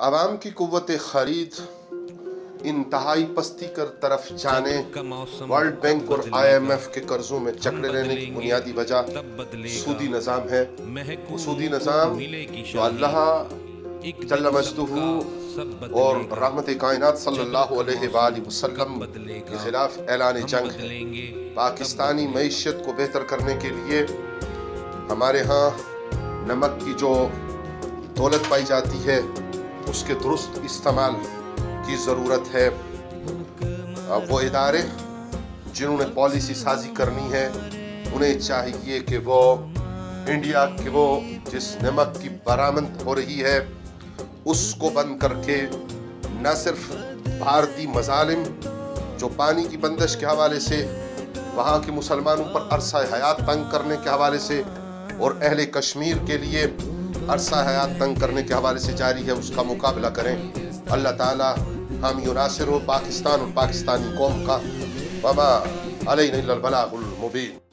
عوام کی قوت خرید انتہائی پستی کی طرف جانے، ورلڈ بینک اور IMF کے قرضوں میں جکڑے رہنے کی بنیادی وجہ سودی نظام ہے۔ وہ سودی نظام جو اللہ جل مجدہ اور رحمت کائنات صلی اللہ علیہ وآلہ وسلم کے خلاف اعلان جنگ ہے۔ پاکستانی معیشت کو بہتر کرنے کے لیے ہمارے ہاں نمک کی جو دولت پائی جاتی ہے اس کے درست استعمال کی ضرورت ہے۔ وہ ادارے جنہوں نے پالیسی سازی کرنی ہے انہیں چاہیے کہ وہ انڈیا کے وہ جس نمک کی برآمد ہو رہی ہے اس کو بند کر کے نہ صرف بھارتی مظالم جو پانی کی بندش کے حوالے سے، وہاں کے مسلمانوں پر عرصہ حیات تنگ کرنے کے حوالے سے اور اہل کشمیر کے لیے عرصہ حیات تنگ کرنے کے حوالے سے جاری ہے، اس کا مقابلہ کریں۔ اللہ تعالی حامی و ناصر ہو پاکستان اور پاکستانی قوم کا۔ وما علینا الا البلاغ المبین۔